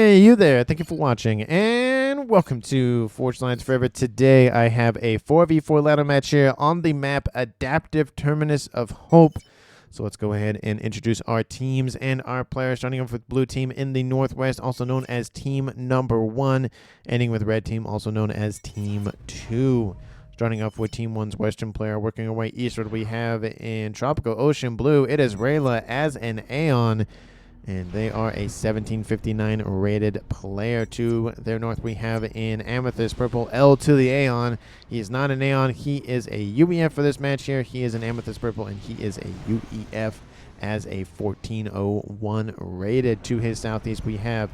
Hey, you there. Thank you for watching, and welcome to Forged Lines Forever. Today, I have a 4v4 ladder match here on the map Adaptive Terminus of Hope. So let's go ahead and introduce our teams and our players, starting off with blue team in the northwest, also known as team number 1, ending with red team, also known as team 2. Starting off with Team 1's Western player, working our way eastward, we have in Tropical Ocean Blue, it is Rayla as an Aeon. And they are a 1759 rated player. To their north, we have in Amethyst Purple L to the Aeon. He is not an Aeon. He is a UEF for this match here. He is an Amethyst Purple, and he is a UEF as a 1401 rated. To his southeast, we have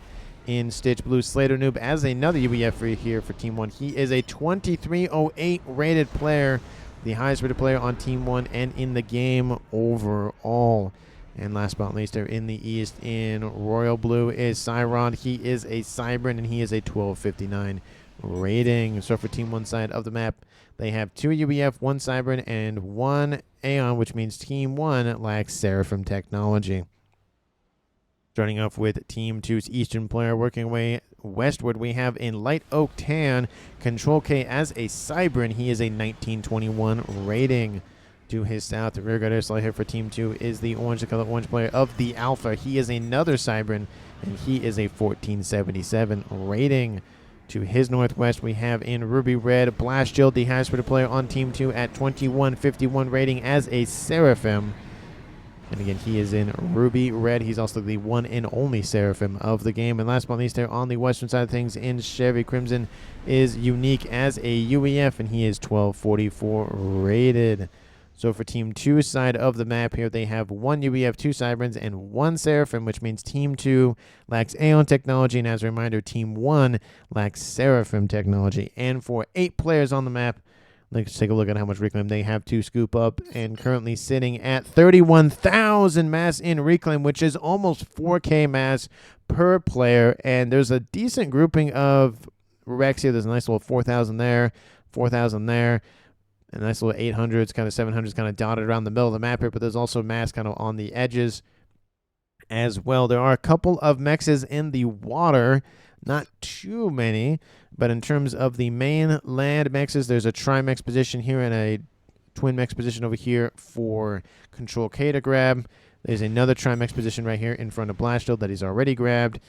in Stitch Blue Slater Noob as another UEF for here for Team 1. He is a 2308 rated player, the highest rated player on Team 1 and in the game overall. And last but not least, they're in the east in Royal Blue is Cyron. He is a Cybran, and he is a 1259 rating. So for Team 1 side of the map, they have 2 UEF, 1 Cybran, and 1 Aeon, which means Team 1 lacks Seraphim technology. Starting off with Team 2's Eastern player, working away westward, we have in Light Oak Tan, Control K as a Cybran. He is a 1921 rating. To his south, the rearguard air slide here for Team 2 is the color orange player of the Alpha. He is another Cybran, and he is a 1477 rating. To his northwest, we have in Ruby Red, Blast Shield, the highest rated player on Team 2 at 2151 rating as a Seraphim. And again, he is in Ruby Red. He's also the one and only Seraphim of the game. And last but not least, there on the western side of things in Chevy Crimson is Unique as a UEF, and he is 1244 rated. So for Team 2's side of the map here, they have 1 UEF, 2 Cybrans, and 1 Seraphim, which means Team 2 lacks Aeon technology, and as a reminder, Team 1 lacks Seraphim technology. And for 8 players on the map, let's take a look at how much reclaim they have to scoop up, and currently sitting at 31,000 mass in reclaim, which is almost 4K mass per player. And there's a decent grouping of wrecks here. There's a nice little 4,000 there, 4,000 there. A nice little 800s, kind of 700s kind of dotted around the middle of the map here, but there's also mass kind of on the edges as well. There are a couple of mexes in the water, not too many, but in terms of the main land mexes, there's a Trimex position here and a Twin Mex position over here for Control K to grab. There's another Trimex position right here in front of Blast Shield that he's already grabbed,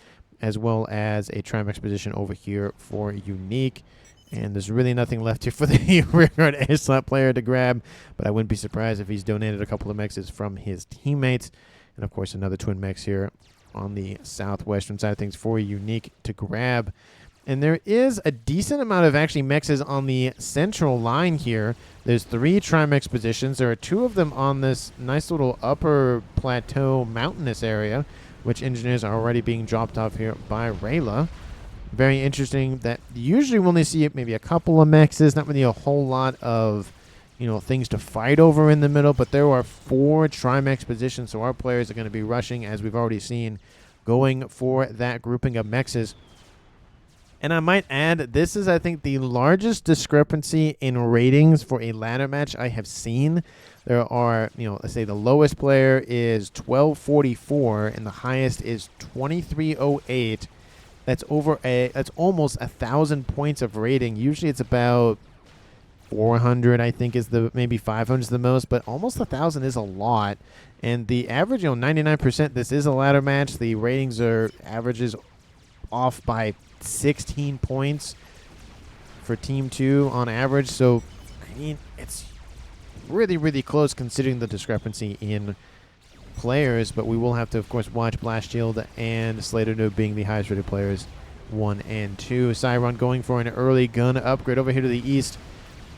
as well as a Trimex position over here for Unique. And there's really nothing left here for the rearguard air slot player to grab, but I wouldn't be surprised if he's donated a couple of mexes from his teammates. And of course, another Twin Mex here on the southwestern side of things for Unique to grab. And there is a decent amount of actually mexes on the central line here. There's 3 Trimex positions. There are 2 of them on this nice little upper plateau mountainous area, which engineers are already being dropped off here by Rayla. Very interesting that usually when they see it, maybe a couple of mexes, not really a whole lot of, things to fight over in the middle, but there are 4 Trimex positions, so our players are going to be rushing, as we've already seen, going for that grouping of mexes. And I might add, this is, I think, the largest discrepancy in ratings for a ladder match I have seen. There are, let's say the lowest player is 1244, and the highest is 2308. That's that's almost 1,000 points of rating. Usually it's about 400, I think, is maybe 500 is the most, but almost 1,000 is a lot. And the average, 99%, this is a ladder match. The ratings are averages off by 16 points for Team 2 on average. So, I mean, it's really, really close considering the discrepancy in players, but we will have to, of course, watch Blast Shield and Slater Noob being the highest rated players 1 and 2. Cyron going for an early gun upgrade over here to the east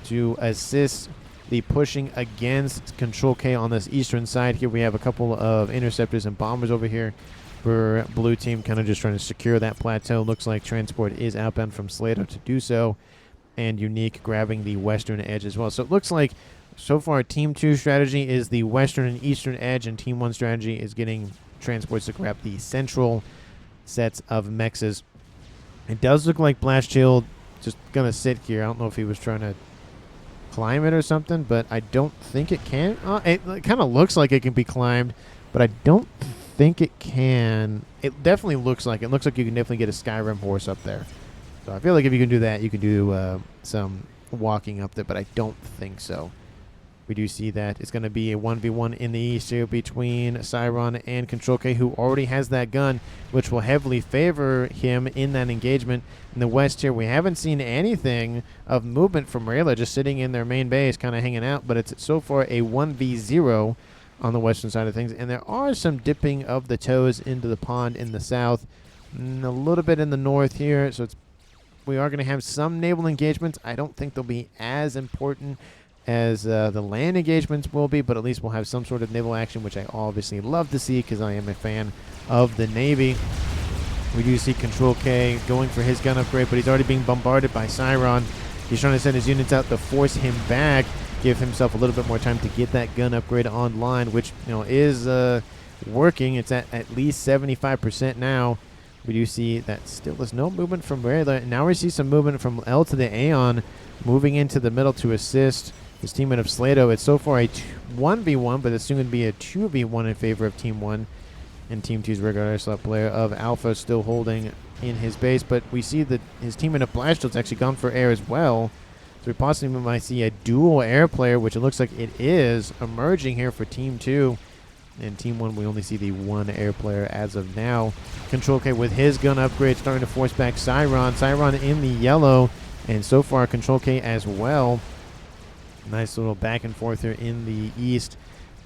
to assist the pushing against Control K on this eastern side. Here we have a couple of interceptors and bombers over here for blue team, kind of just trying to secure that plateau. Looks like transport is outbound from Slater to do so, and Unique grabbing the western edge as well. So it looks like so far, Team 2 strategy is the western and eastern edge, and Team 1 strategy is getting transports to grab the central sets of mexes. It does look like Blast Shield just going to sit here. I don't know if he was trying to climb it or something, but I don't think it can. It kind of looks like it can be climbed, but I don't think it can. It definitely looks like it. Looks like you can definitely get a Skyrim horse up there. So I feel like if you can do that, you can do some walking up there, but I don't think so. We do see that it's going to be a 1v1 in the east here between Cyron and Control K, who already has that gun, which will heavily favor him in that engagement. In the west here, we haven't seen anything of movement from Rayla, just sitting in their main base, kind of hanging out, but it's so far a 1v0 on the western side of things, and there are some dipping of the toes into the pond in the south, and a little bit in the north here, so we are going to have some naval engagements. I don't think they'll be as important as the land engagements will be, but at least we'll have some sort of naval action, which I obviously love to see because I am a fan of the Navy. We do see Control K going for his gun upgrade, but he's already being bombarded by Cyron. He's trying to send his units out to force him back, give himself a little bit more time to get that gun upgrade online, which is working. It's at least 75% now. We do see that still there's no movement from Rayla. Now we see some movement from L to the Aeon, moving into the middle to assist his teammate of Slato. It's so far a 1v1, but it's soon going to be a 2v1 in favor of Team 1. And Team 2's regular slot player of Alpha still holding in his base. But we see that his teammate of Blastshield's actually gone for air as well. So we possibly might see a dual air player, which it looks like it is emerging here for Team 2. And Team 1, we only see the one air player as of now. Control K with his gun upgrade starting to force back Cyron. Cyron in the yellow. And so far, Control K as well. Nice little back and forth here in the east.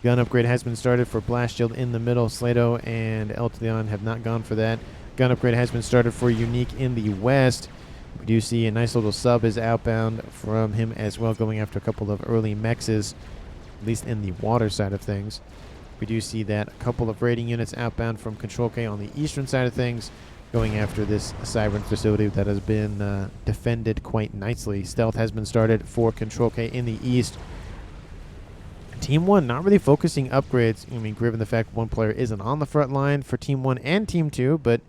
Gun upgrade has been started for Blast Shield in the middle. Slato and El Tilion have not gone for that. Gun upgrade has been started for Unique in the west. We do see a nice little sub is outbound from him as well, going after a couple of early mexes, at least in the water side of things. We do see that a couple of raiding units outbound from Control K on the eastern side of things, going after this Cyber facility that has been defended quite nicely. Stealth has been started for Control K in the east. Team 1 not really focusing upgrades. I mean, given the fact one player isn't on the front line for Team 1 and Team 2, but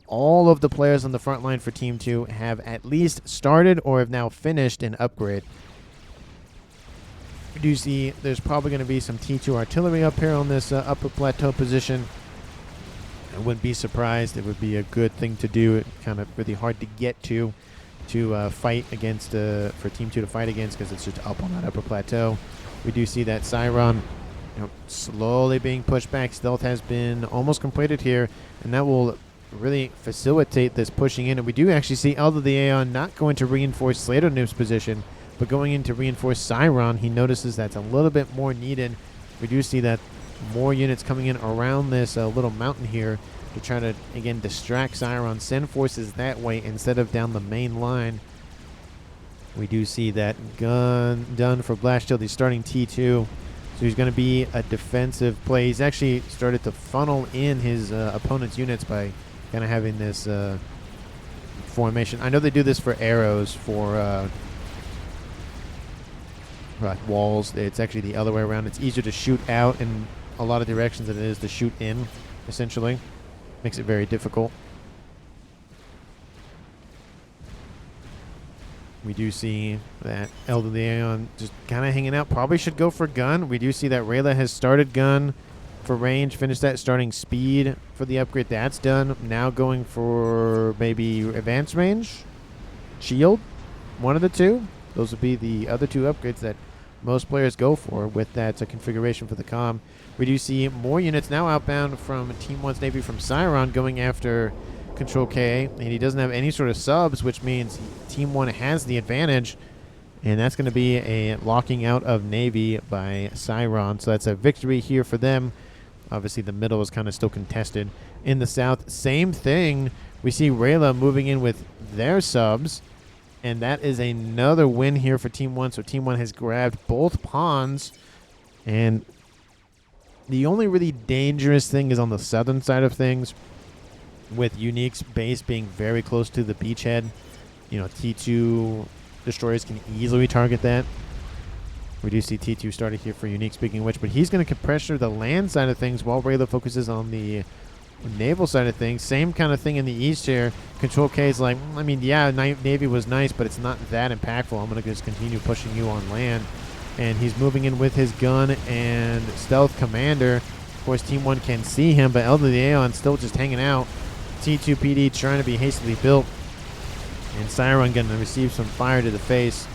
all of the players on the front line for Team 2 have at least started or have now finished an upgrade. We do see there's probably going to be some T2 artillery up here on this upper plateau position. I wouldn't be surprised. It would be a good thing to do. It's kind of really hard to get to fight against, for Team 2 to fight against, because it's just up on that upper plateau. We do see that Cyron slowly being pushed back. Stealth has been almost completed here, and that will really facilitate this pushing in. And we do actually see Elder the Aeon not going to reinforce Slater Noob's position, but going in to reinforce Cyron. He notices that's a little bit more needed. We do see that more units coming in around this little mountain here to try to, again, distract Cyron, send forces that way instead of down the main line. We do see that gun done for Blast Shield. He's starting T2, so he's going to be a defensive play. He's actually started to funnel in his opponent's units by kind of having this formation. I know they do this for arrows, for walls. It's actually the other way around. It's easier to shoot out in a lot of directions than it is to shoot in, essentially. Makes it very difficult. We do see that Elder Aeon just kind of hanging out. Probably should go for gun. We do see that Rayla has started gun for range. Finished that, starting speed for the upgrade. That's done. Now going for maybe advanced range. Shield. One of the two. Those would be the other two upgrades that most players go for with that configuration for the comm. We do see more units now outbound from Team 1's Navy from Cyron going after Control K, and he doesn't have any sort of subs, which means Team 1 has the advantage, and that's going to be a locking out of Navy by Cyron. So that's a victory here for them. Obviously, the middle is kind of still contested. In the south, same thing. We see Rayla moving in with their subs, and that is another win here for Team 1. So Team 1 has grabbed both pawns, and the only really dangerous thing is on the southern side of things, with Unique's base being very close to the beachhead. T2 destroyers can easily target that. We do see T2 started here for Unique, speaking of which, but he's going to pressure the land side of things while Rayla focuses on the naval side of things. Same kind of thing in the east here. Control K is like, I mean, yeah, Navy was nice, but it's not that impactful. I'm going to just continue pushing you on land. And he's moving in with his gun and stealth commander. Of course, Team 1 can see him, but Elder the Aeon still just hanging out. T2 PD trying to be hastily built. And Siron going to receive some fire to the face.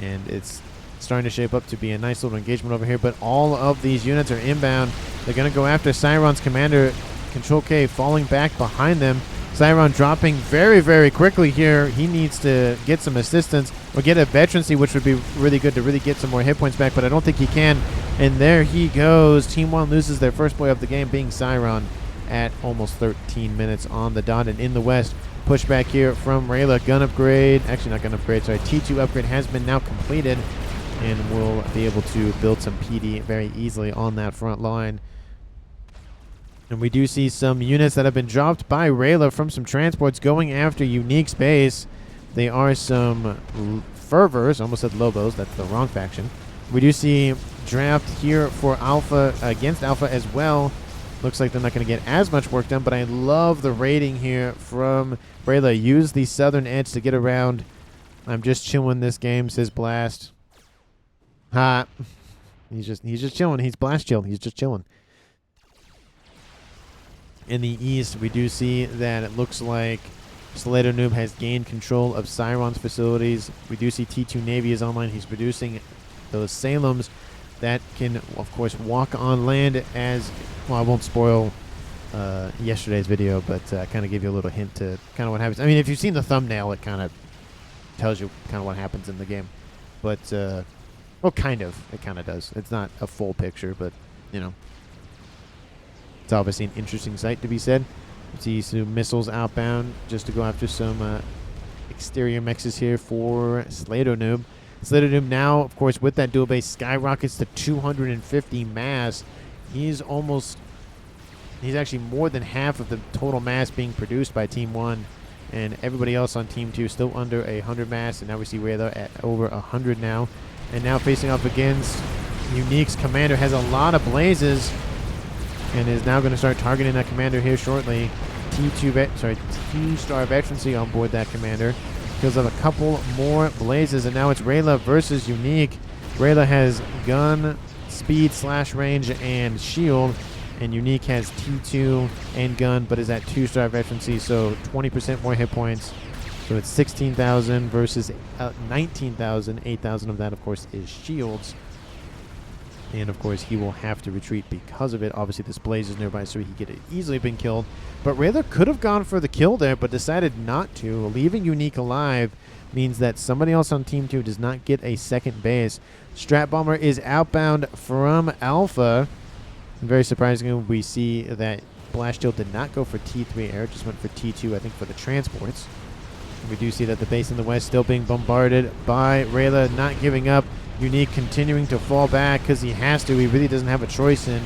And it's starting to shape up to be a nice little engagement over here. But all of these units are inbound. They're going to go after Siron's commander. Control K falling back behind them. Siron dropping very, very quickly here. He needs to get some assistance or get a veterancy, which would be really good to really get some more hit points back, but I don't think he can. And there he goes. Team 1 loses their first play of the game, being Siron at almost 13 minutes on the dot. And in the West, pushback here from Rayla. Gun upgrade. Actually, not gun upgrade. Sorry. T2 upgrade has been now completed, and we'll be able to build some PD very easily on that front line. And we do see some units that have been dropped by Rayla from some transports going after Unique's base. They are some Fervors, almost said Lobos, that's the wrong faction. We do see draft here for Alpha, against Alpha as well. Looks like they're not going to get as much work done, but I love the raiding here from Rayla. Use the southern edge to get around. I'm just chilling this game, says Blast. Ha. He's just chilling. He's Blast chill. He's just chilling. In the east, we do see that it looks like Slater Noob has gained control of Siron's facilities. We do see T2 Navy is online. He's producing those Salems that can, of course, walk on land as... Well, I won't spoil yesterday's video, but kind of give you a little hint to kind of what happens. I mean, if you've seen the thumbnail, it kind of tells you kind of what happens in the game. But, well, kind of. It kind of does. It's not a full picture, but, you know. It's obviously an interesting sight to be said. You see some missiles outbound just to go after some exterior mexes here for Slater Noob. Slater Noob now, of course, with that dual base, skyrockets to 250 mass. He's actually more than half of the total mass being produced by Team 1. And everybody else on Team 2 still under 100 mass. And now we see Rayla at over 100 now. And now facing off against Unique's commander, has a lot of blazes. And is now going to start targeting that commander here shortly. Two-star veterancy on board that commander. Kills of a couple more blazes, and now it's Rayla versus Unique. Rayla has gun, speed, slash range, and shield. And Unique has T2 and gun, but is at 2-star veterancy, so 20% more hit points. So it's 16,000 versus 19,000. 8,000 of that, of course, is shields. And, of course, he will have to retreat because of it. Obviously, this blaze is nearby, so he could have easily been killed. But Rayla could have gone for the kill there, but decided not to. Leaving Unique alive means that somebody else on Team 2 does not get a second base. Strat Bomber is outbound from Alpha. And very surprisingly, we see that Blast Shield did not go for T3 air, just went for T2, I think, for the transports. We do see that the base in the west still being bombarded by Rayla, not giving up. Unique continuing to fall back because he has to. He really doesn't have a choice in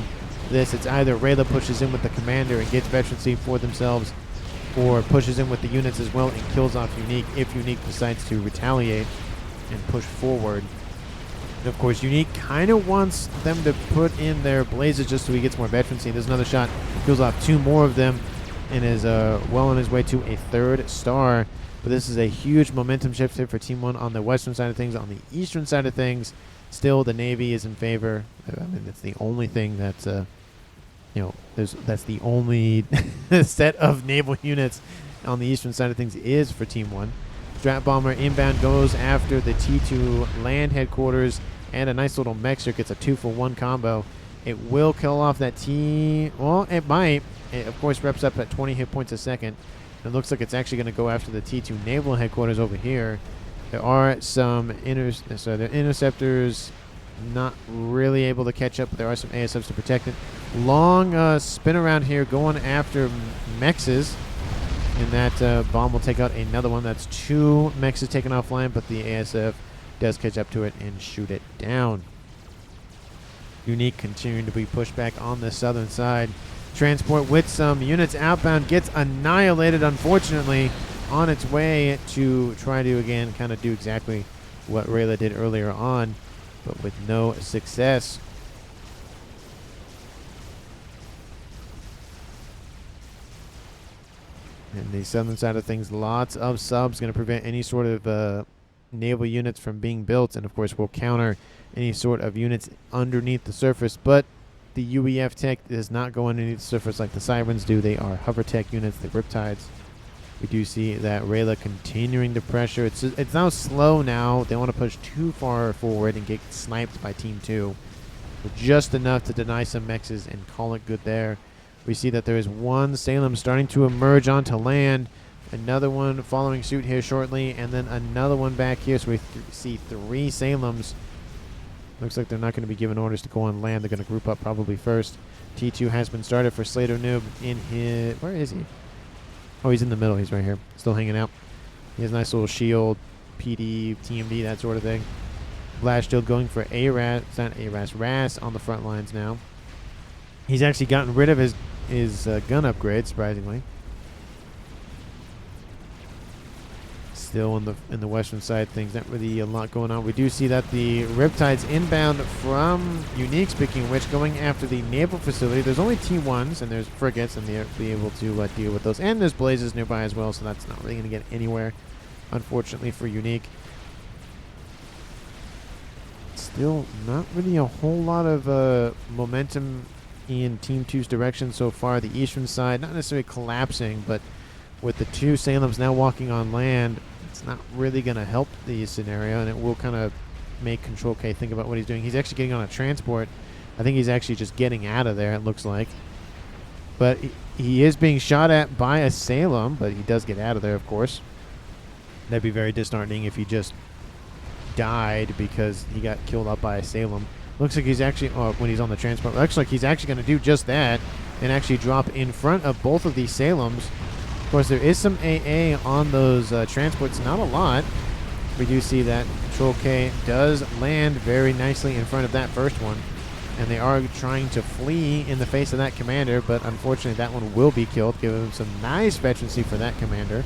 this. It's either Rayla pushes in with the commander and gets veterancy for themselves, or pushes in with the units as well and kills off Unique if Unique decides to retaliate and push forward. And of course, Unique kind of wants them to put in their blazes just so he gets more veterancy. There's another shot. Kills off 2 more of them and is well on his way to a 3rd star. But this is a huge momentum shift here for Team 1 on the western side of things. On the eastern side of things, still the Navy is in favor. I mean, that's the only thing that's, that's the only set of naval units on the eastern side of things is for Team 1. Strat Bomber inbound goes after the T2 land headquarters, and a nice little mexer gets a 2-for-1 combo. It will kill off that well, it might. It, of course, reps up at 20 hit points a second. It looks like it's actually going to go after the T2 naval headquarters over here. There are some the interceptors not really able to catch up, but there are some ASFs to protect it. Long spin around here going after mexes. And that bomb will take out another one. That's 2 mexes taken offline, but the ASF does catch up to it and shoot it down. Unique continuing to be pushed back on the southern side. Transport with some units outbound gets annihilated, unfortunately, on its way to try to, again, kind of do exactly what Rayla did earlier on, but with no success. And the southern side of things, lots of subs, going to prevent any sort of naval units from being built, and of course will counter any sort of units underneath the surface. But the UEF tech does not go underneath the surface like the Sirens do. They are hover tech units, the Riptides. We do see that Rayla continuing to pressure. It's now slow now. They want to push too far forward and get sniped by Team 2. Just enough to deny some mexes and call it good there. We see that there is one Salem starting to emerge onto land. Another one following suit here shortly, and then another one back here. So we see 3 Salems. Looks like they're not going to be given orders to go on land. They're going to group up probably first. T2 has been started for Slater Noob in his... Where is he? Oh, he's in the middle. He's right here. Still hanging out. He has a nice little shield, PD, TMD, that sort of thing. Blast Shield going for ARAS. It's not ARAS. RAS on the front lines now. He's actually gotten rid of his gun upgrade, surprisingly. Still in the western side, things not really a lot going on. We do see that the Riptides inbound from Unique, speaking of which, going after the naval facility. There's only T1s and there's frigates, and they'll be able to deal with those. And there's blazes nearby as well, so that's not really going to get anywhere, unfortunately, for Unique. Still not really a whole lot of momentum in Team 2's direction so far. The eastern side, not necessarily collapsing, but with the 2 Salems now walking on land, it's not really going to help the scenario, and it will kind of make Control K think about what he's doing. He's actually getting on a transport. I think he's actually just getting out of there, it looks like. But he is being shot at by a Salem, but he does get out of there, of course. That'd be very disheartening if he just died because he got killed up by a Salem. Looks like he's actually, when he's on the transport, looks like he's actually going to do just that and actually drop in front of both of these Salems. Of course, there is some AA on those transports, not a lot. We do see that Control K does land very nicely in front of that first one, and they are trying to flee in the face of that commander, but unfortunately that one will be killed, giving him some nice veterancy for that commander.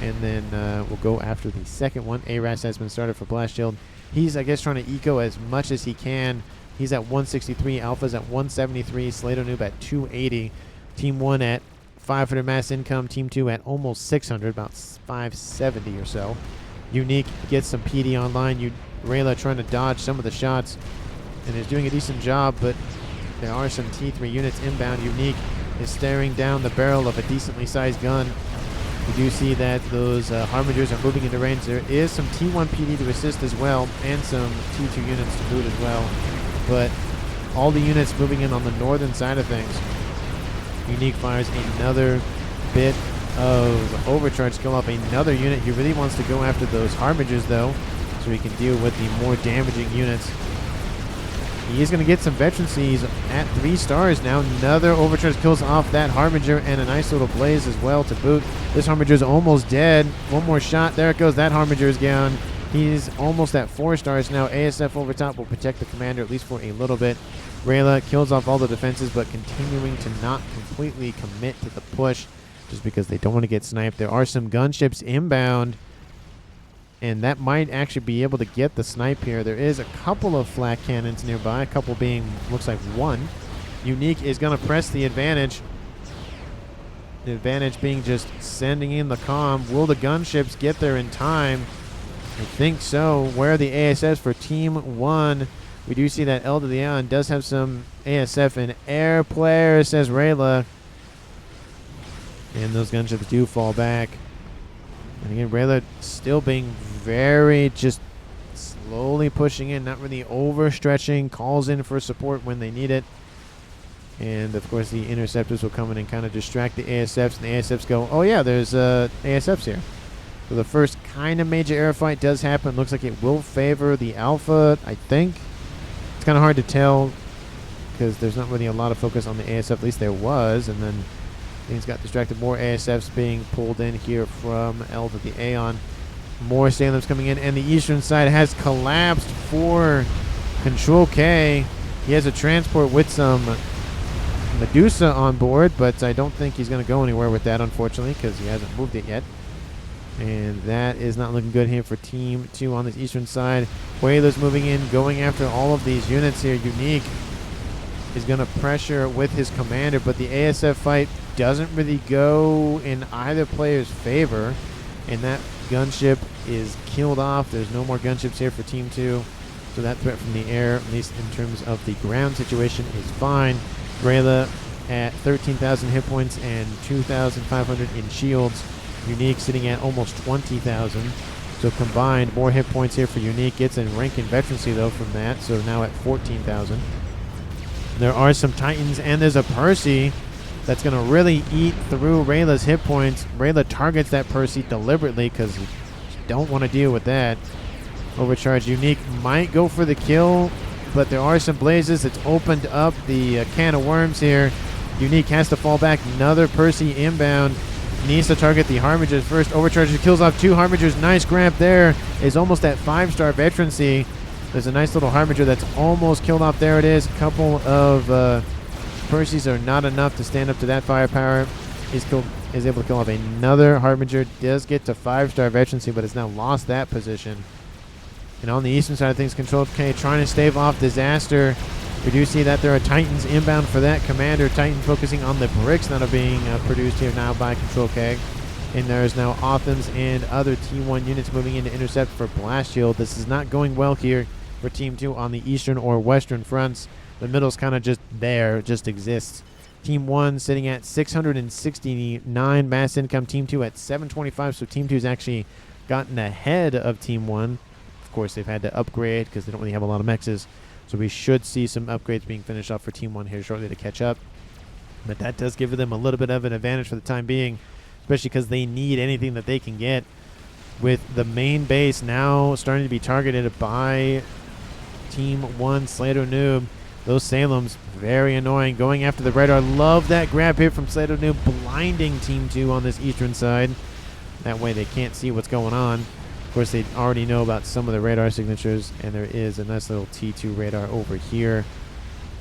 And then we'll go after the second one. ARAS has been started for Blast Shield. He's, I guess, trying to eco as much as he can. He's at 163, Alpha's at 173, Slater Noob at 280, Team 1 at 500 mass income, Team 2 at almost 600, about 570 or so. Unique gets some PD online. Rayla trying to dodge some of the shots and is doing a decent job, but there are some T3 units inbound. Unique is staring down the barrel of a decently sized gun. We do see that those Harbingers are moving into range. There is some T1 PD to assist as well, and some T2 units to boot as well. But all the units moving in on the northern side of things. Unique fires another bit of overcharge skill off another unit. He really wants to go after those Harbingers, though, so he can deal with the more damaging units. He is going to get some veterancies at 3 stars now. Another overcharge kills off that Harbinger, and a nice little blaze as well to boot. This Harbinger is almost dead. One more shot. There it goes. That Harbinger is down. He's almost at 4 stars now. ASF over top will protect the commander at least for a little bit. Rayla kills off all the defenses, but continuing to not completely commit to the push just because they don't want to get sniped. There are some gunships inbound, and that might actually be able to get the snipe here. There is a couple of flak cannons nearby, a couple being, looks like 1. Unique is going to press the advantage. The advantage being just sending in the comm. Will the gunships get there in time? I think so. Where are the ASFs for Team 1? We do see that El de Leon does have some ASF and air player, says Rayla. And those gunships do fall back. And again, Rayla still being very just slowly pushing in, not really overstretching, calls in for support when they need it. And of course the interceptors will come in and kind of distract the ASFs, and the ASFs go, oh yeah, there's ASFs here. So the first kind of major air fight does happen. Looks like it will favor the Alpha, I think. It's kind of hard to tell because there's not really a lot of focus on the ASF, at least there was, and then things got distracted. More ASFs being pulled in here from L to the Aeon. More Salems coming in, and the eastern side has collapsed for Control K. He has a transport with some Medusa on board, but I don't think he's going to go anywhere with that, unfortunately, because he hasn't moved it yet. And that is not looking good here for Team 2 on this eastern side. Whalers moving in, going after all of these units here. Unique is going to pressure with his commander, but the ASF fight doesn't really go in either player's favor, and that gunship is killed off. There's no more gunships here for Team 2. So that threat from the air, at least in terms of the ground situation, is fine. Rayla at 13,000 hit points and 2,500 in shields. Unique sitting at almost 20,000. So combined, more hit points here for Unique. Gets a rank in veterancy, though, from that. So now at 14,000. There are some Titans, and there's a Percy that's going to really eat through Rayla's hit points. Rayla targets that Percy deliberately because you don't want to deal with that. Overcharge. Unique might go for the kill, but there are some blazes. It's opened up the can of worms here. Unique has to fall back. Another Percy inbound. Needs to target the Harbingers first. Overcharge kills off 2 Harbingers. Nice grab there. Is almost at 5-star veterancy. There's a nice little Harbinger that's almost killed off. There it is. A couple of Percys are not enough to stand up to that firepower. Is able to kill off another Harbinger. Does get to 5-star veterancy, but has now lost that position. And on the eastern side of things, Control K trying to stave off Disaster. We do see that there are Titans inbound for that. Commander Titan focusing on the bricks that are being produced here now by Control K. And there's now Othams and other T1 units moving in to intercept for Blast Shield. This is not going well here for Team 2 on the eastern or western fronts. The middle's kind of just there, just exists. Team 1 sitting at 669 mass income. Team 2 at 725, so Team 2's actually gotten ahead of Team 1. Of course, they've had to upgrade because they don't really have a lot of mexes. So we should see some upgrades being finished off for Team 1 here shortly to catch up. But that does give them a little bit of an advantage for the time being, especially because they need anything that they can get. With the main base now starting to be targeted by Team 1, Slato Noob. Those Salem's very annoying. Going after the radar. Love that grab here from Slato Noob, blinding Team 2 on this eastern side. That way they can't see what's going on. Of course, they already know about some of the radar signatures, and there is a nice little T2 radar over here.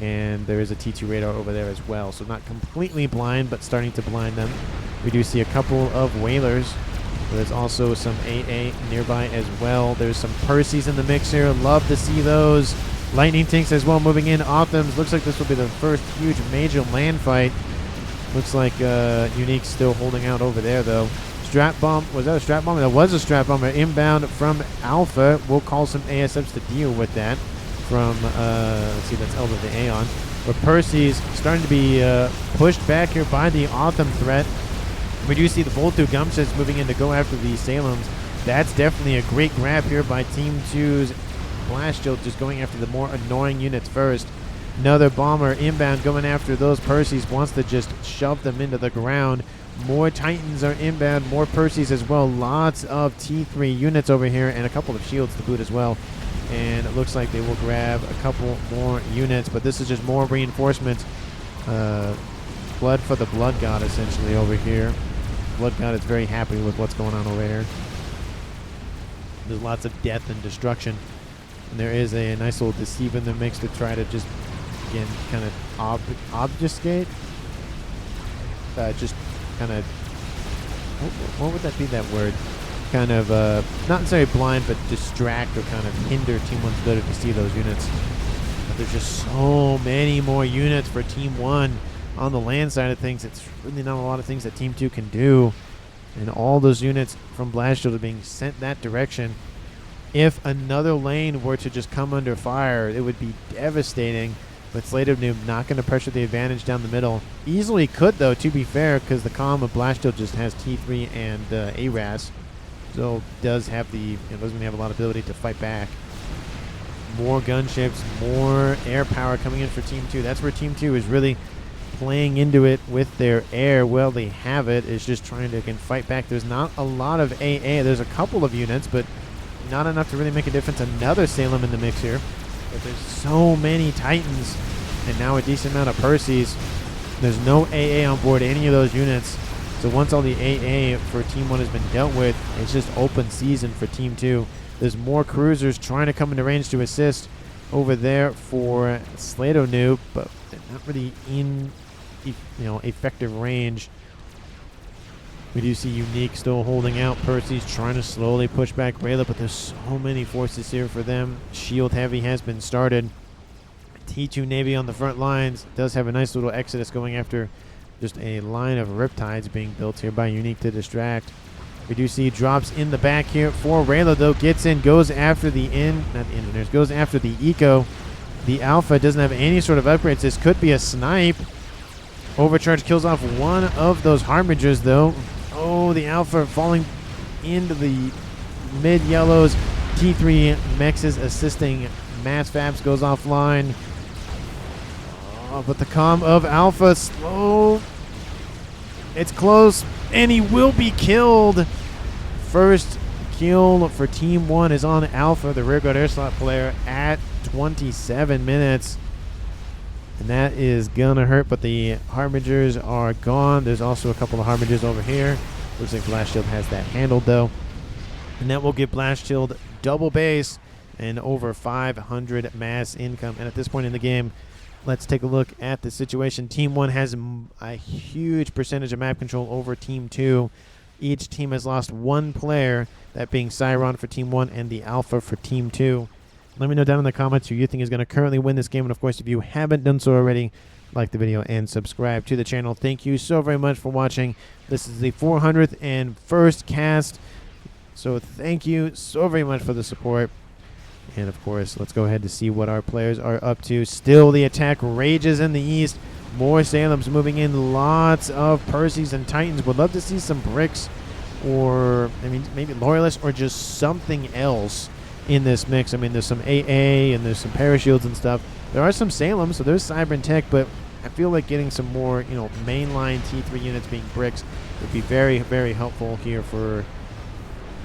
And there is a T2 radar over there as well. So not completely blind, but starting to blind them. We do see a couple of Whalers. There's also some AA nearby as well. There's some Percys in the mix here. Love to see those. Lightning Tanks as well moving in. Othams. Looks like this will be the first huge major land fight. Looks like Unique still holding out over there, though. Strap Bomb. Was that a Strap Bomb? That was a Strap Bomber inbound from Alpha. We'll call some ASFs to deal with that. From, let's see, that's Elder the Aeon. But Percy's starting to be pushed back here by the Autumn threat. We do see the Voltu Gumsets moving in to go after the Salems. That's definitely a great grab here by Team 2's Blast Shield, just going after the more annoying units first. Another Bomber inbound going after those Percys, wants to just shove them into the ground. More Titans are inbound, more Percys as well. Lots of T3 units over here and a couple of shields to boot as well. And it looks like they will grab a couple more units, but this is just more reinforcements. Blood for the Blood God, essentially, over here. Blood God is very happy with what's going on over here. There's lots of death and destruction. And there is a nice little Deceive in the mix to try to just, again, kind of obfuscate. Just kind of, what would that be, that word? Kind of, not necessarily blind, but distract or kind of hinder Team 1's ability to see those units. But there's just so many more units for Team 1 on the land side of things. It's really not a lot of things that Team 2 can do. And all those units from Blast Shield are being sent that direction. If another lane were to just come under fire, it would be devastating. But Slater Noob not going to pressure the advantage down the middle. Easily could, though, to be fair, because the column of Blast Shield just has T3 and ARAS. So doesn't have a lot of ability to fight back. More gunships, more air power coming in for Team 2. That's where Team 2 is really playing into it with their air. Well, they have it. It's just trying to, again, fight back. There's not a lot of AA. There's a couple of units, but not enough to really make a difference. Another Salem in the mix here. But there's so many Titans and now a decent amount of Percys. There's no AA on board any of those units. So once all the AA for Team 1 has been dealt with, it's just open season for Team 2. There's more cruisers trying to come into range to assist over there for Slato Noob, but they're not really in effective range. We do see Unique still holding out. Percy's trying to slowly push back Rayla, but there's so many forces here for them. Shield Heavy has been started. T2 Navy on the front lines does have a nice little exodus going after just a line of Riptides being built here by Unique to distract. We do see drops in the back here for Rayla, though. Gets in, goes after the goes after the eco. The Alpha doesn't have any sort of upgrades. This could be a snipe. Overcharge kills off one of those Harbingers, though. Oh, the Alpha falling into the mid-yellows. T3 Mexes assisting. Mass Fabs goes offline. Oh, but the comm of Alpha slow. It's close, and he will be killed. First kill for Team 1 is on Alpha, the rearguard air slot player, at 27 minutes. And that is gonna hurt, but the Harbingers are gone. There's also a couple of Harbingers over here. Looks like Blast Shield has that handled, though. And that will give Blast Shield double base and over 500 mass income. And at this point in the game, let's take a look at the situation. Team 1 has a huge percentage of map control over Team 2. Each team has lost one player, that being Cyron for Team 1 and the Alpha for Team 2. Let me know down in the comments who you think is going to currently win this game. And, of course, if you haven't done so already, like the video and subscribe to the channel. Thank you so very much for watching. This is the 401st cast. So thank you so very much for the support. And, of course, let's go ahead to see what our players are up to. Still, the attack rages in the east. More Salem's moving in. Lots of Percys and Titans. Would love to see some bricks or, I mean, maybe Loyalists or just something else in this mix. I mean, there's some AA and there's some Parashields and stuff. There are some Salem, so there's Cyber and Tech, but I feel like getting some more, you know, mainline T3 units being bricks would be very, very helpful here for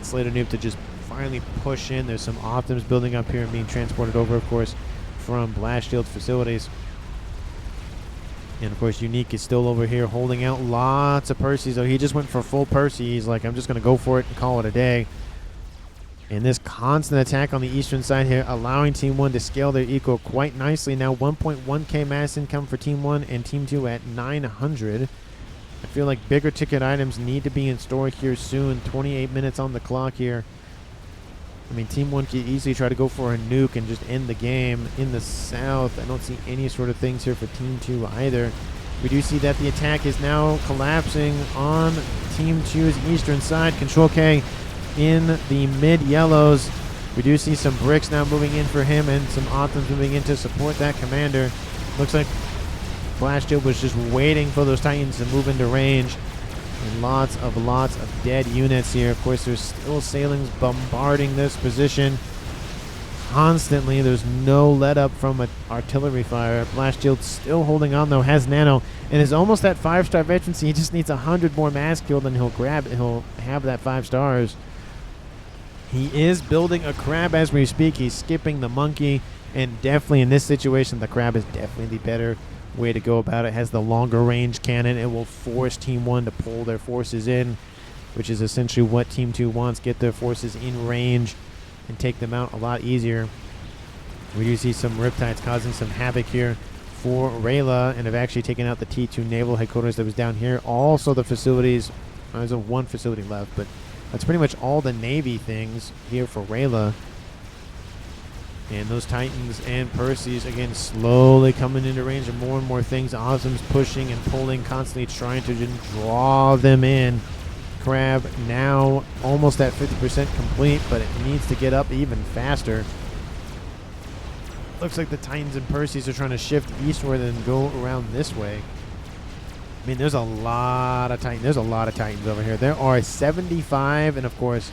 Slater Noob to just finally push in. There's some Optims building up here and being transported over, of course, from Blast Shield facilities. And, of course, Unique is still over here holding out lots of Percys. So he just went for full Percy. He's like, I'm just going to go for it and call it a day. And this constant attack on the eastern side here, allowing Team 1 to scale their eco quite nicely. Now 1.1k mass income for Team 1 and Team 2 at 900. I feel like bigger ticket items need to be in store here soon. 28 minutes on the clock here. I mean, Team 1 could easily try to go for a nuke and just end the game. In the south, I don't see any sort of things here for Team 2 either. We do see that the attack is now collapsing on Team 2's eastern side. Control K in the mid-yellows. We do see some bricks now moving in for him and some Optims moving in to support that commander. Looks like Blast Shield was just waiting for those Titans to move into range. And lots of dead units here. Of course, there's still Sailings bombarding this position constantly. There's no let up from an artillery fire. Blast Shield still holding on, though, has Nano, and is almost at 5-star veterancy. He just needs 100 more mass killed, and he'll have that 5 stars. He is building a crab as we speak. He's skipping the monkey, and definitely in this situation, the crab is definitely the better way to go about it. Has the longer range cannon. It will force Team 1 to pull their forces in, which is essentially what Team 2 wants. Get their forces in range and take them out a lot easier. We do see some Riptides causing some havoc here for Rayla, and have actually taken out the T2 naval headquarters that was down here. Also the facilities. There's one facility left, but that's pretty much all the Navy things here for Rayla. And those Titans and Percys, again, slowly coming into range of more and more things. Optims pushing and pulling, constantly trying to just draw them in. Crab now almost at 50% complete, but it needs to get up even faster. Looks like the Titans and Percys are trying to shift eastward and go around this way. I mean, there's a lot of Titans. There's a lot of Titans over here. There are 75, and of course,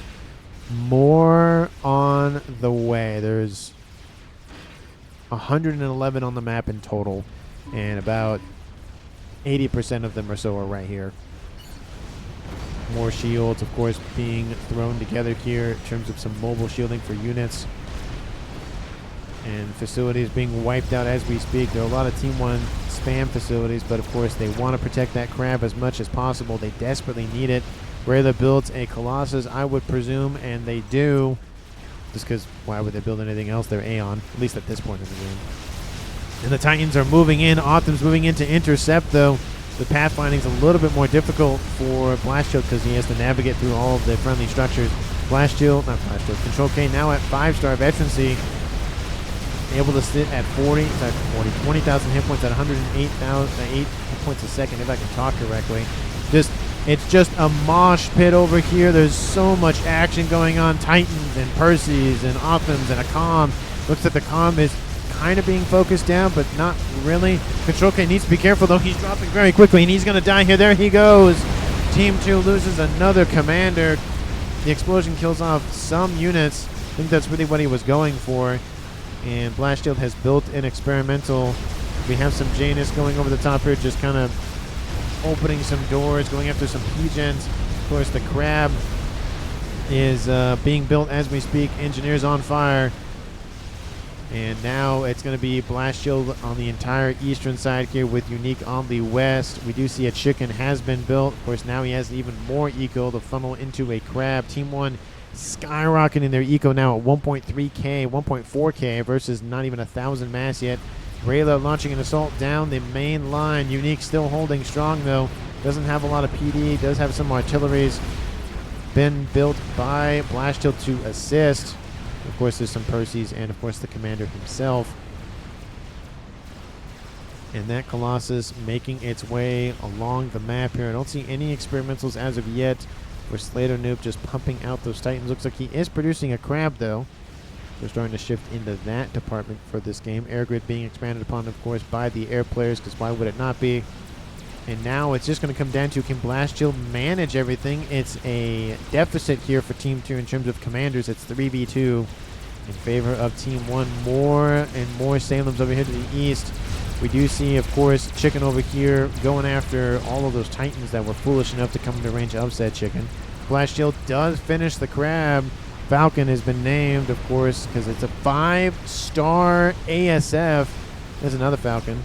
more on the way. There's 111 on the map in total, and about 80% of them or so are right here. More shields, of course, being thrown together here in terms of some mobile shielding for units. And facilities being wiped out as we speak. There are a lot of Team 1 spam facilities, but of course they want to protect that crab as much as possible. They desperately need it. Rayla builds a Colossus, I would presume, and they do. Just because why would they build anything else? They're Aeon, at least at this point in the game. And the Titans are moving in. Optimus moving in to intercept, though. The pathfinding is a little bit more difficult for Blast Shield because he has to navigate through all of the friendly structures. Blast Shield, not Blast Shield, Control K now at 5-star veterancy. Able to sit at 20,000 hit points at 108,000 hit points a second, if I can talk correctly. Just It's just a mosh pit over here. There's so much action going on. Titans and Percys and Othams and a comm. Looks like the comm is kind of being focused down, but not really. Control K needs to be careful, though. He's dropping very quickly, and he's going to die here. There he goes. Team 2 loses another commander. The explosion kills off some units. I think that's really what he was going for. And Blast Shield has built an experimental. We have some Janus going over the top here, just kind of opening some doors, going after some P-gens. Of course, the crab is being built as we speak. Engineers on fire. And now it's going to be Blast Shield on the entire eastern side here with Unique on the west. We do see a chicken has been built. Of course, now he has even more eco to funnel into a crab. Team 1 skyrocketing their eco now at 1.3k, 1.4k versus not even 1,000 mass yet. Rayla launching an assault down the main line. Unique still holding strong, though. Doesn't have a lot of PD. Does have some artilleries. Been built by Blast Shield to assist. Of course, there's some Percys and, of course, the commander himself. And that Colossus making its way along the map here. I don't see any experimentals as of yet. Where Slater Nuke just pumping out those Titans. Looks like he is producing a crab, though. We're starting to shift into that department for this game. Air grid being expanded upon, of course, by the air players, because why would it not be? And now it's just going to come down to, can Blast Shield manage everything? It's a deficit here for Team 2 in terms of commanders. It's 3v2 in favor of Team 1. More and more Salems over here to the east. We do see, of course, Chicken over here going after all of those Titans that were foolish enough to come into range of said Chicken. Blast Shield does finish the crab. Falcon has been named, of course, because it's a 5-star ASF. There's another Falcon.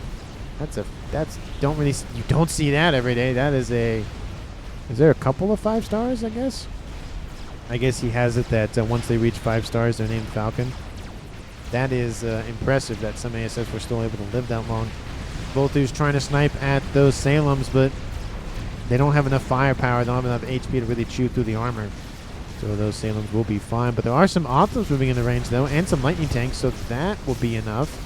You don't see that every day. That is is there a couple of 5 stars, I guess? I guess he has it that once they reach 5 stars, they're named Falcon. That is impressive that some ASFs were still able to live that long. Voltu's trying to snipe at those Salems, but they don't have enough firepower. They don't have enough HP to really chew through the armor. So those Salems will be fine. But there are some Othams moving into range, though, and some lightning tanks, so that will be enough.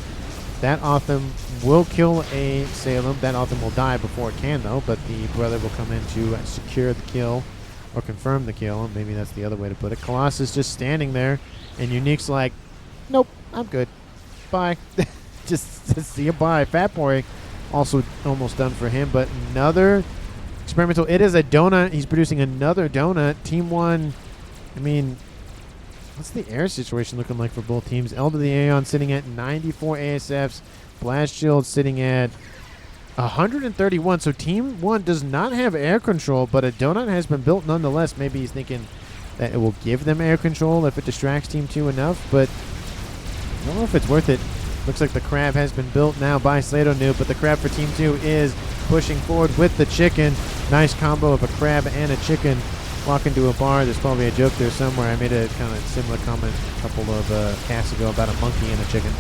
That Otham will kill a Salem. That Otham will die before it can, though, but the brother will come in to secure the kill or confirm the kill. Maybe that's the other way to put it. Colossus just standing there, and Unique's like, nope, I'm good. Bye. just see you bye. Fat Boy also almost done for him, but another experimental. It is a donut. He's producing another donut. Team 1, I mean, what's the air situation looking like for both teams? Elder the Aeon sitting at 94 ASFs. Blast Shield sitting at 131. So Team 1 does not have air control, but a donut has been built nonetheless. Maybe he's thinking that it will give them air control if it distracts Team 2 enough, but I don't know if it's worth it. Looks like the crab has been built now by Slato Noob, but the crab for Team 2 is pushing forward with the chicken. Nice combo of a crab and a chicken. Walk into a bar. There's probably a joke there somewhere. I made a kind of similar comment a couple of casts ago about a monkey and a chicken.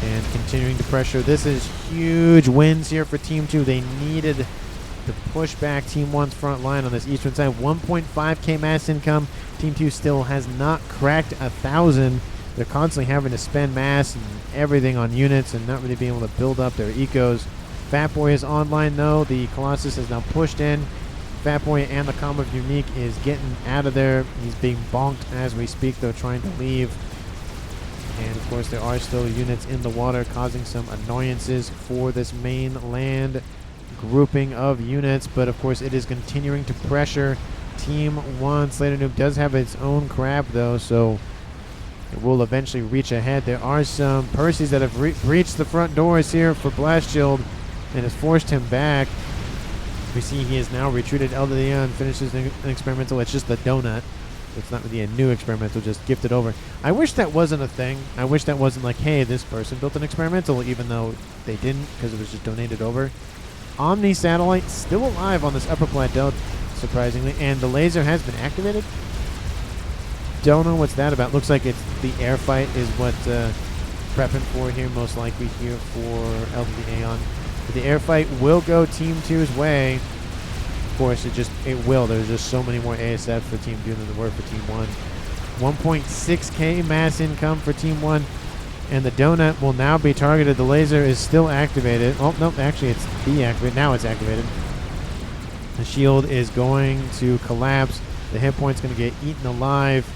And continuing to pressure. This is huge wins here for Team 2. They needed to push back Team 1's front line on this eastern side. 1.5k mass income. Team 2 still has not cracked 1,000. They're constantly having to spend mass and everything on units and not really being able to build up their ecos. Fat Boy is online, though. The Colossus is now pushed in. Fat Boy and the Comm of Unique is getting out of there. He's being bonked as we speak, though, trying to leave. And, of course, there are still units in the water causing some annoyances for this mainland grouping of units. But, of course, it is continuing to pressure Team 1. Slater Noob does have its own crab, though, so it will eventually reach ahead. There are some Percys that have breached the front doors here for Blast Shield and has forced him back. We see he is now retreated. Elder Leon finishes an experimental. It's just the donut. It's not really a new experimental, just gifted over. I wish that wasn't a thing. I wish that wasn't like, hey, this person built an experimental, even though they didn't because it was just donated over. Omni Satellite still alive on this upper plateau, surprisingly, and the laser has been activated. Don't know what's that about. Looks like it's the air fight is what prepping for here, most likely here for Elder Aeon. But the air fight will go Team 2's way. Of course, it will. There's just so many more ASFs for Team 2 than there were for Team 1. 1.6k mass income for Team 1. And the donut will now be targeted. The laser is still activated. Oh, no, actually it's deactivated. Now it's activated. The shield is going to collapse. The hit point's going to get eaten alive.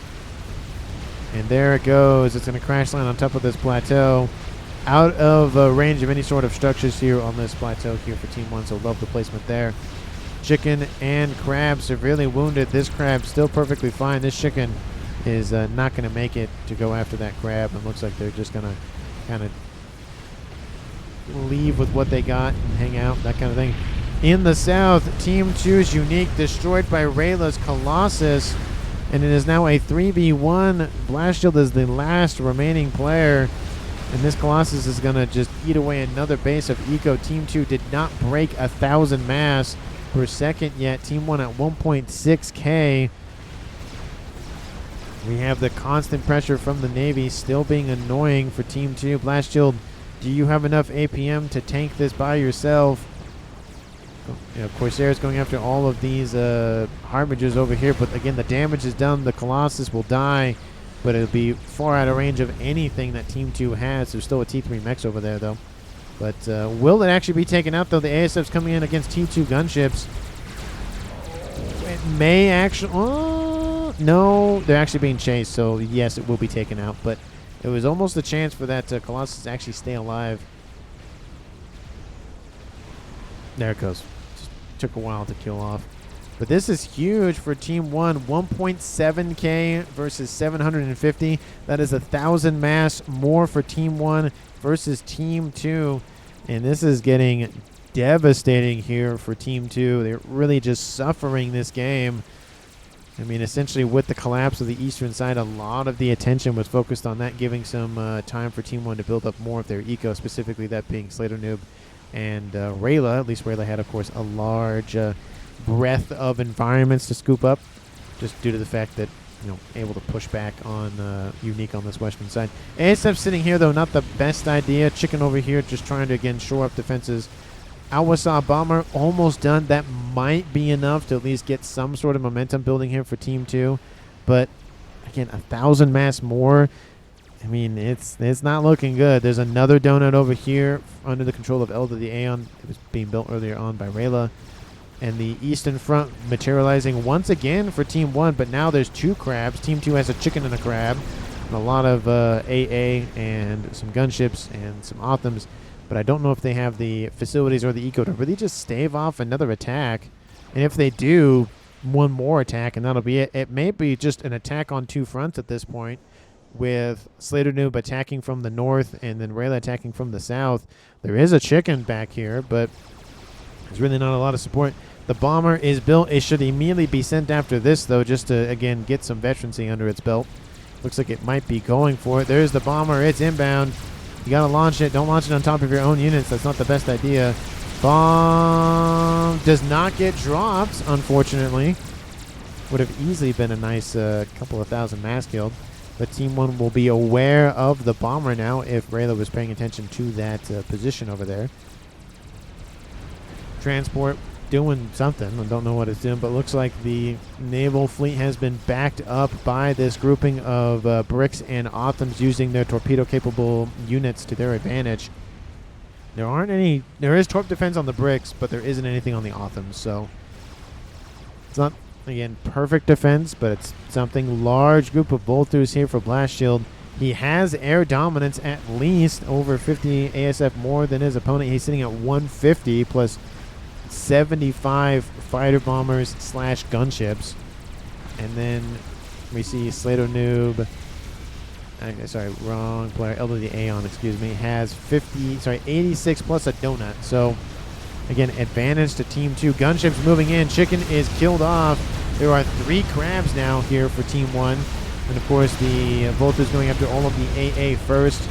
And there it goes. It's going to crash land on top of this plateau. Out of range of any sort of structures here on this plateau here for Team 1. So love the placement there. Chicken and crab severely wounded. This crab still perfectly fine. This chicken is not going to make it to go after that crab. It looks like they're just going to kind of leave with what they got and hang out, that kind of thing. In the south, Team 2's Unique destroyed by Rayla's Colossus, and it is now a 3v1. Blast Shield is the last remaining player, and this Colossus is going to just eat away another base of eco. Team 2 did not break 1,000 mass per second yet. Team 1 at 1.6k. We have the constant pressure from the Navy still being annoying for Team 2. Blast Shield, do you have enough APM to tank this by yourself? You know, Corsair's going after all of these Harbingers over here, but again, the damage is done. The Colossus will die, but it'll be far out of range of anything that Team 2 has. There's still a T3 mechs over there, though. But will it actually be taken out, though? The ASF's coming in against T2 gunships. It may actually... Oh, no, they're actually being chased, so yes, it will be taken out. But it was almost a chance for that Colossus to actually stay alive. There it goes. Just took a while to kill off. But this is huge for Team 1. 1.7k versus 750. That is 1,000 mass more for Team 1 versus Team 2. And this is getting devastating here for Team 2. They're really just suffering this game. I mean, essentially with the collapse of the eastern side, a lot of the attention was focused on that, giving some time for Team 1 to build up more of their eco, specifically that being Slater Noob and Rayla. At least Rayla had, of course, a large breadth of environments to scoop up, just due to the fact that, you know, able to push back on Unique on this western side. ASF sitting here, though, not the best idea. Chicken over here just trying to, again, shore up defenses. Alwasaw Bomber almost done. That might be enough to at least get some sort of momentum building here for Team 2. But, again, 1,000 mass more. I mean, it's not looking good. There's another donut over here under the control of Elder the Aeon. It was being built earlier on by Rayla. And the eastern front materializing once again for Team 1, but now there's 2 crabs. Team 2 has a chicken and a crab. And a lot of AA and some gunships and some Othams. But I don't know if they have the facilities or the eco to really just stave off another attack. And if they do, one more attack, and that'll be it. It may be just an attack on 2 fronts at this point, with Slater Noob attacking from the north and then Rayla attacking from the south. There is a chicken back here, but there's really not a lot of support. The bomber is built. It should immediately be sent after this, though, just to, again, get some veterancy under its belt. Looks like it might be going for it. There's the bomber. It's inbound. You got to launch it. Don't launch it on top of your own units. That's not the best idea. Bomb does not get dropped, unfortunately. Would have easily been a nice couple of thousand mass killed. But Team 1 will be aware of the bomber now if Rayla was paying attention to that position over there. Transport doing something. I don't know what it's doing, but looks like the naval fleet has been backed up by this grouping of bricks and Othams using their torpedo-capable units to their advantage. There aren't any... There is torp defense on the bricks, but there isn't anything on the Othams, so... It's not... Again, perfect defense, but it's something. Large group of bolters here for Blast Shield. He has air dominance at least over 50 ASF more than his opponent. He's sitting at 150 plus 75 fighter bombers / gunships. And then we see Slater Noob. Sorry, wrong player. Elder the Aeon, excuse me, has 86 plus a donut. So... Again, advantage to Team 2. Gunships moving in. Chicken is killed off. There are 3 crabs now here for Team 1. And, of course, the Volta's going after all of the AA first.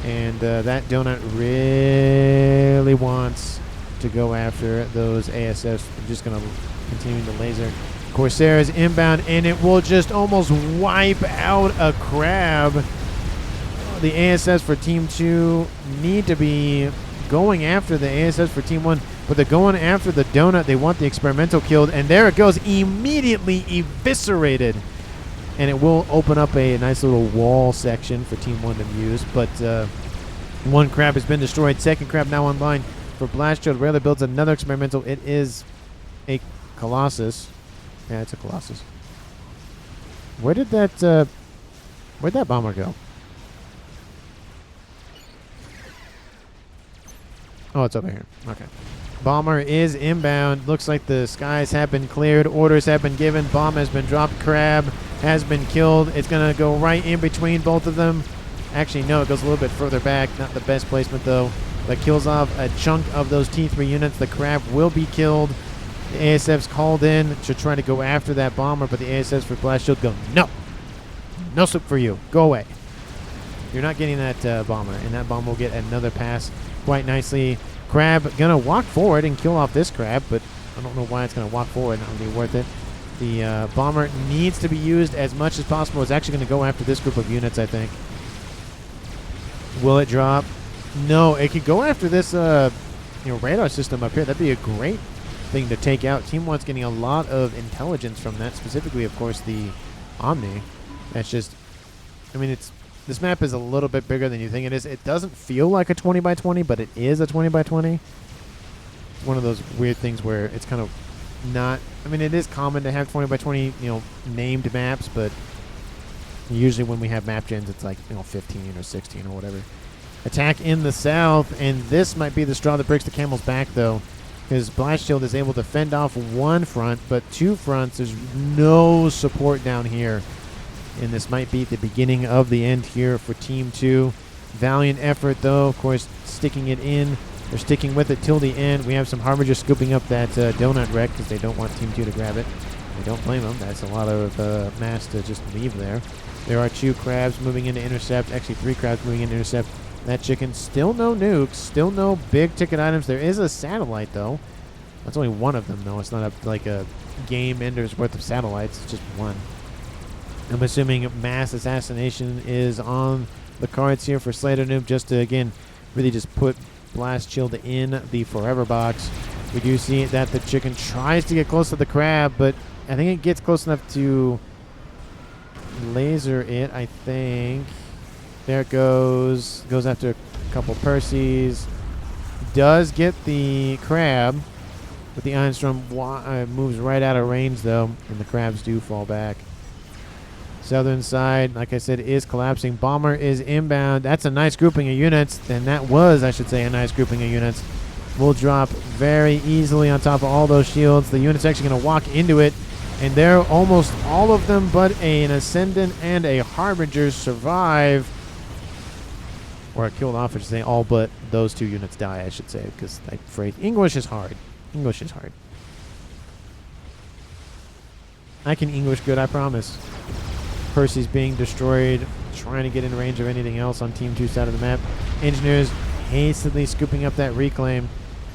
And that donut really wants to go after those ASFs. I'm just going to continue to laser. Corsair is inbound, and it will just almost wipe out a crab. The ASFs for Team 2 need to be... going after the ASS for Team 1, but they're going after the donut. They want the experimental killed, and there it goes, immediately eviscerated. And it will open up a nice little wall section for Team 1 to use, but 1 crab has been destroyed. 2nd crab now online for Blast Shield. Rayla builds another experimental. It is a Colossus. Yeah, it's a Colossus. Where'd that bomber go? Oh, it's over here. Okay. Bomber is inbound. Looks like the skies have been cleared. Orders have been given. Bomb has been dropped. Crab has been killed. It's going to go right in between both of them. Actually, no, it goes a little bit further back. Not the best placement, though. That kills off a chunk of those T3 units. The Crab will be killed. The ASF's called in to try to go after that bomber, but the ASFs for Blast Shield go, no. No soup for you. Go away. You're not getting that bomber, and that bomber will get another pass quite nicely. Crab gonna walk forward and kill off this Crab, but I don't know why it's gonna walk forward. Not gonna be worth it. The bomber needs to be used as much as possible. It's actually gonna go after this group of units, I think. Will it drop? No, it could go after this radar system up here. That'd be a great thing to take out. Team 1's getting a lot of intelligence from that, specifically, of course, the Omni. That's just, I mean, this map is a little bit bigger than you think it is. It doesn't feel like a 20 by 20, but it is a 20 by 20. It's one of those weird things where it's kind of not, I mean, it is common to have 20 by 20, named maps, but usually when we have map gens, it's like, 15 or 16 or whatever. Attack in the south, and this might be the straw that breaks the camel's back, though, because Blast Shield is able to fend off one front, but two fronts, there's no support down here. And this might be the beginning of the end here for Team 2. Valiant effort, though, of course, sticking it in. They're sticking with it till the end. We have some Harbingers scooping up that donut wreck because they don't want Team 2 to grab it. I don't blame them. That's a lot of mass to just leave there. There are 2 crabs moving in to intercept. Actually, 3 crabs moving in to intercept that chicken. Still no nukes. Still no big ticket items. There is a satellite, though. That's only one of them, though. It's not like a game ender's worth of satellites. It's just one. I'm assuming mass assassination is on the cards here for Slater Noob, just to, again, really just put Blast Shield in the forever box. We do see that the chicken tries to get close to the crab, but I think it gets close enough to laser it, I think. There it goes. Goes after a couple Percies. Does get the crab, but the Einstrom moves right out of range, though, and the crabs do fall back. Southern side, like I said, is collapsing. Bomber is inbound. That's a nice grouping of units. And that was, I should say, a nice grouping of units. Will drop very easily on top of all those shields. The unit's actually going to walk into it. And they're almost all of them but an Ascendant and a Harbinger survive. Or killed off, I should say. All but those 2 units die, I should say. Because I'm afraid English is hard. English is hard. I can English good, I promise. Percy's being destroyed, trying to get in range of anything else on Team 2 side of the map. Engineers hastily scooping up that reclaim.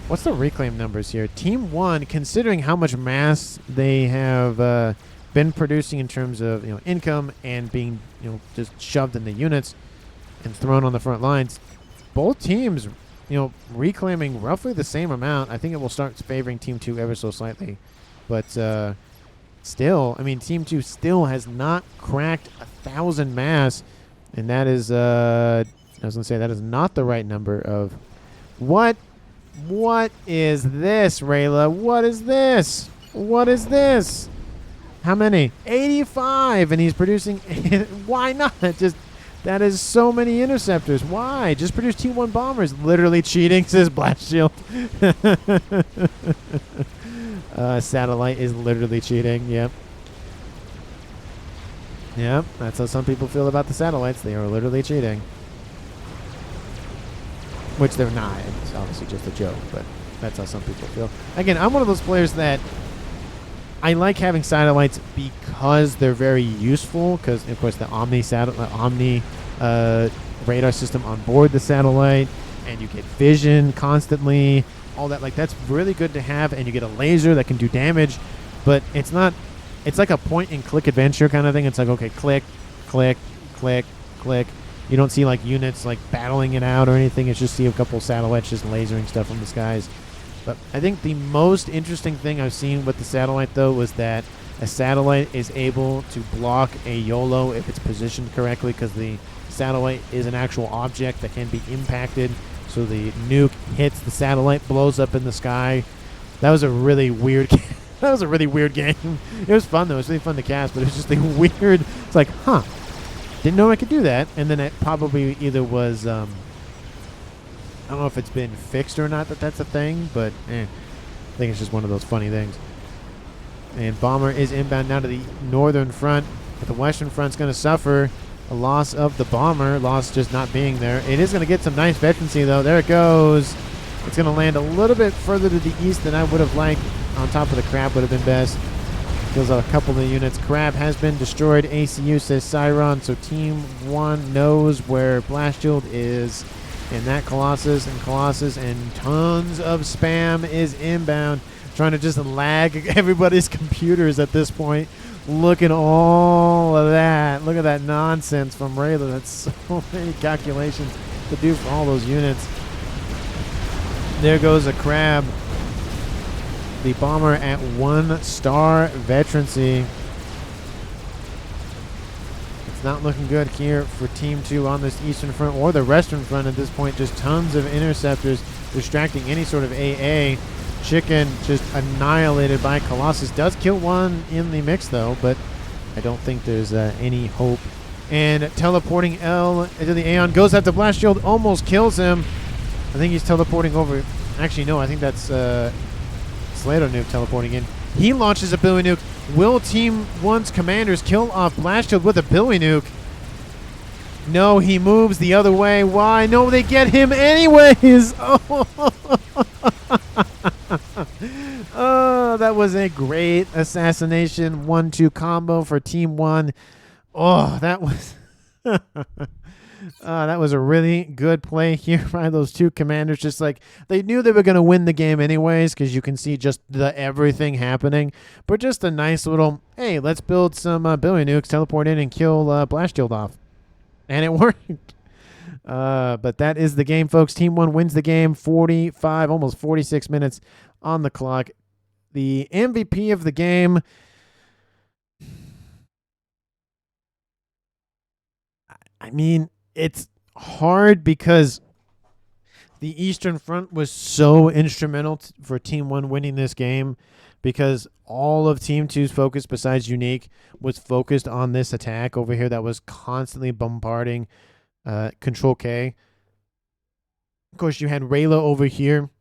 What's the reclaim numbers here? Team 1, considering how much mass they have been producing in terms of income and being just shoved in the units and thrown on the front lines, both teams reclaiming roughly the same amount. I think it will start favoring Team 2 ever so slightly, but still, I mean, Team 2 still has not cracked 1,000 mass, and that is, I was going to say, that is not the right number of... What is this, Rayla? What is this? What is this? How many? 85, and he's producing... Why not? Just, that is so many interceptors. Why? Just produce T1 bombers. Literally cheating, says Blast Shield. Satellite is literally cheating. Yep. Yep. That's how some people feel about the satellites. They are literally cheating. Which they're not. It's obviously just a joke, but that's how some people feel. Again, I'm one of those players that I like having satellites because they're very useful. Because, of course, the Omni radar system on board the satellite, and you get vision constantly. All that, like, that's really good to have, and you get a laser that can do damage, but it's not, it's like a point and click adventure kind of thing. It's like, okay, click, click, click, click. You don't see like units like battling it out or anything. It's just see a couple satellites just lasering stuff from the skies. But I think the most interesting thing I've seen with the satellite, though, was that a satellite is able to block a YOLO if it's positioned correctly, because the satellite is an actual object that can be impacted. So the nuke hits the satellite, blows up in the sky. That was a really weird That was a really weird game. It was fun, though. It was really fun to cast, but it was just like weird. It's like, huh. Didn't know I could do that. And then it probably either was, I don't know if it's been fixed or not that that's a thing, but I think it's just one of those funny things. And Bomber is inbound now to the northern front, but the western front's going to suffer a loss of the Bomber. Loss just not being there. It is going to get some nice veterancy, though. There it goes. It's going to land a little bit further to the east than I would have liked. On top of the Crab would have been best. Kills out a couple of the units. Crab has been destroyed. ACU says Siron, so Team 1 knows where Blast Shield is. And that Colossus and tons of spam is inbound. Trying to just lag everybody's computers at this point. Look at all of that. Look at that nonsense from Rayla. That's so many calculations to do for all those units. There goes a Crab. The Bomber at 1-star veterancy. It's not looking good here for Team 2 on this eastern front or the western front at this point. Just tons of interceptors distracting any sort of AA. Chicken just annihilated by Colossus. Does kill one in the mix, though, but I don't think there's any hope. And teleporting L into the Aeon. Goes after Blast Shield. Almost kills him. I think he's teleporting over. Actually, no. I think that's Slater Nuke teleporting in. He launches a Billy Nuke. Will Team 1's commanders kill off Blast Shield with a Billy Nuke? No, he moves the other way. Why? No, they get him anyways. Oh, that was a great assassination 1-2 combo for Team 1. Oh, that was that was a really good play here by those two commanders. Just like they knew they were going to win the game anyways, because you can see just the everything happening. But just a nice little, hey, let's build some Billy Nukes, teleport in and kill Blast Shield off. And it worked. But that is the game, folks. Team 1 wins the game. 45, almost 46 minutes on the clock. The MVP of the game, I mean, it's hard because the Eastern Front was so instrumental for Team 1 winning this game, because all of Team 2's focus, besides Unique, was focused on this attack over here that was constantly bombarding Control K. Of course, you had Rayla over here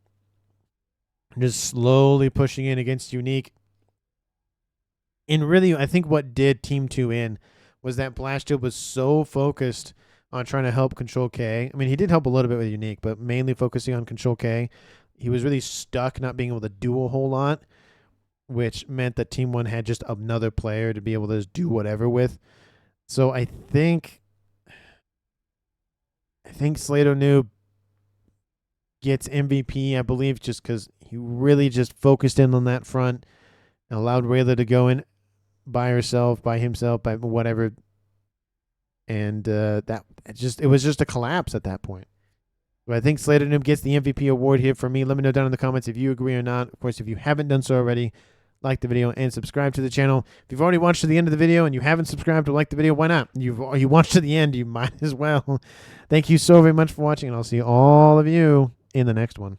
just slowly pushing in against Unique. And really, I think what did Team 2 in was that Blast Shield was so focused on trying to help Control K. I mean, he did help a little bit with Unique, but mainly focusing on Control K. He was really stuck not being able to do a whole lot, which meant that Team 1 had just another player to be able to just do whatever with. So I think Slater Noob gets MVP, I believe, just because he really just focused in on that front and allowed Rayla to go in by herself, by himself, by whatever. And it was just a collapse at that point. But I think Slater Noob gets the MVP award here for me. Let me know down in the comments if you agree or not. Of course, if you haven't done so already, like the video and subscribe to the channel. If you've already watched to the end of the video and you haven't subscribed or liked the video, why not? You watched to the end, you might as well. Thank you so very much for watching, and I'll see all of you in the next one.